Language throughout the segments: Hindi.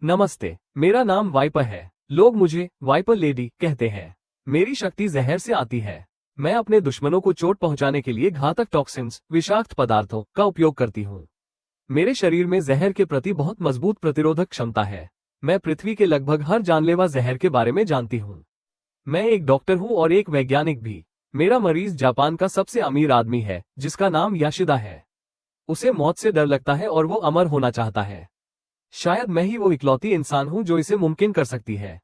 नमस्ते, मेरा नाम वाइपर है। लोग मुझे वाइपर लेडी कहते हैं। मेरी शक्ति जहर से आती है। मैं अपने दुश्मनों को चोट पहुंचाने के लिए घातक टॉक्सिन्स, विषाक्त पदार्थों का उपयोग करती हूँ। मेरे शरीर में जहर के प्रति बहुत मजबूत प्रतिरोधक क्षमता है। मैं पृथ्वी के लगभग हर जानलेवा जहर के बारे में जानती हूँ। मैं एक डॉक्टर हूँ और एक वैज्ञानिक भी। मेरा मरीज जापान का सबसे अमीर आदमी है, जिसका नाम याशिदा है। उसे मौत से डर लगता है और वो अमर होना चाहता है। शायद मैं ही वो इकलौती इंसान हूं जो इसे मुमकिन कर सकती है।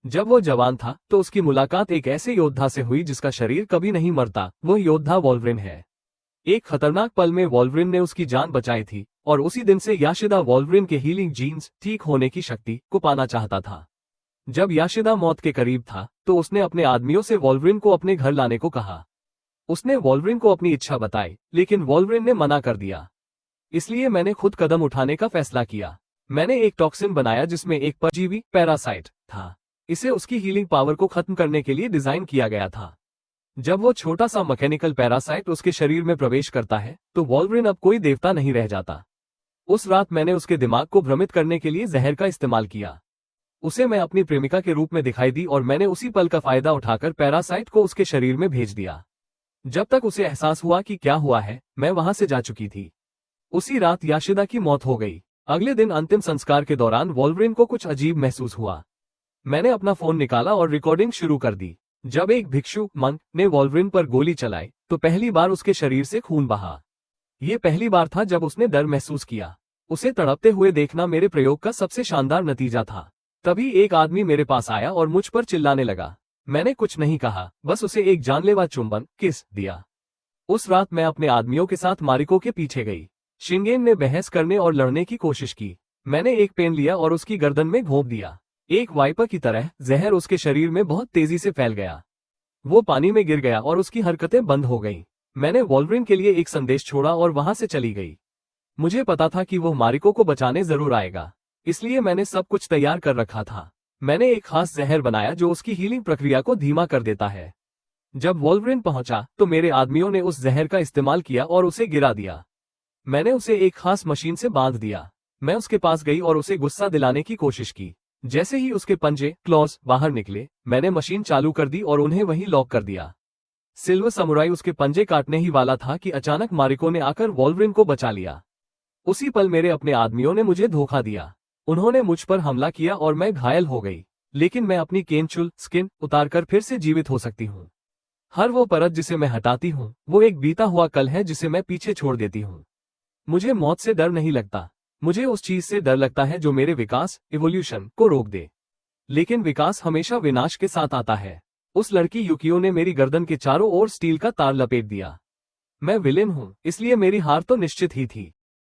जब वो जवान था तो उसकी मुलाकात एक ऐसे योद्धा से हुई जिसका शरीर कभी नहीं मरता। वो योद्धा वोल्वरिन है। एक खतरनाक पल में वोल्वरिन ने उसकी जान बचाई थी और उसी दिन से याशिदा वोल्वरिन के हीलिंग जीन्स, ठीक होने की शक्ति को पाना चाहता था। जब याशिदा मौत के करीब था तो उसने अपने आदमियों से वोल्वरिन को अपने घर लाने को कहा। उसने वोल्वरिन को अपनी इच्छा बताई, लेकिन वोल्वरिन ने मना कर दिया। इसलिए मैंने खुद कदम उठाने का फैसला किया। मैंने एक टॉक्सिन बनाया जिसमें एक परजीवी पैरासाइट था। इसे उसकी हीलिंग पावर को खत्म करने के लिए डिजाइन किया गया था। जब वो छोटा सा मैकेनिकल पैरासाइट उसके शरीर में प्रवेश करता है तो वोल्वरिन अब कोई देवता नहीं रह जाता। उस रात मैंने उसके दिमाग को भ्रमित करने के लिए जहर का इस्तेमाल किया। उसे मैं अपनी प्रेमिका के रूप में दिखाई दी और मैंने उसी पल का फायदा उठाकर पैरासाइट को उसके शरीर में भेज दिया। जब तक उसे एहसास हुआ कि क्या हुआ है, मैं वहां से जा चुकी थी। उसी रात याशिदा की मौत हो गई। अगले दिन अंतिम संस्कार के दौरान वोल्वरिन को कुछ अजीब महसूस हुआ। मैंने अपना फोन निकाला और रिकॉर्डिंग शुरू कर दी। जब एक भिक्षु मंक ने वोल्वरिन पर गोली चलाई तो पहली बार उसके शरीर से खून बहा। ये पहली बार था जब उसने डर महसूस किया। उसे तड़पते हुए देखना मेरे प्रयोग का सबसे शानदार नतीजा था। तभी एक आदमी मेरे पास आया और मुझ पर चिल्लाने लगा। मैंने कुछ नहीं कहा, बस उसे एक जानलेवा चुंबन किस दिया। उस रात मैं अपने आदमियों के साथ मारिको के पीछे गई। शिंगेन ने बहस करने और लड़ने की कोशिश की। मैंने एक पेन लिया और उसकी गर्दन में घोंप दिया। एक वाइपर की तरह जहर उसके शरीर में बहुत तेजी से फैल गया। वो पानी में गिर गया और उसकी हरकतें बंद हो गईं। मैंने वोल्वरिन के लिए एक संदेश छोड़ा और वहां से चली गई। मुझे पता था कि वो मारिको को बचाने जरूर आएगा, इसलिए मैंने सब कुछ तैयार कर रखा था। मैंने एक खास जहर बनाया जो उसकी हीलिंग प्रक्रिया को धीमा कर देता है। जब वोल्वरिन पहुंचा तो मेरे आदमियों ने उस जहर का इस्तेमाल किया और उसे गिरा दिया। मैंने उसे एक खास मशीन से बांध दिया। मैं उसके पास गई और उसे गुस्सा दिलाने की कोशिश की। जैसे ही उसके पंजे क्लॉज बाहर निकले, मैंने मशीन चालू कर दी और उन्हें वहीं लॉक कर दिया। सिल्वर समुराई उसके पंजे काटने ही वाला था कि अचानक मारिको ने आकर वोल्वरिन को बचा लिया। उसी पल मेरे अपने आदमियों ने मुझे धोखा दिया। उन्होंने मुझ पर हमला किया और मैं घायल हो गई, लेकिन मैं अपनी केंचुल स्किन उतारकर फिर से जीवित हो सकती हूँ। हर वो परत जिसे मैं हटाती हूँ वो एक बीता हुआ कल है जिसे मैं पीछे छोड़ देती हूँ। मुझे मौत से डर नहीं लगता। मुझे उस चीज से डर लगता है जो मेरे विकास, इवोल्यूशन को रोक दे। लेकिन विकास हमेशा विनाश के साथ आता है। उस लड़की युकियो ने मेरी गर्दन के चारों ओर स्टील का तार लपेट दिया। मैं विलेन हूँ, इसलिए मेरी हार तो निश्चित ही थी।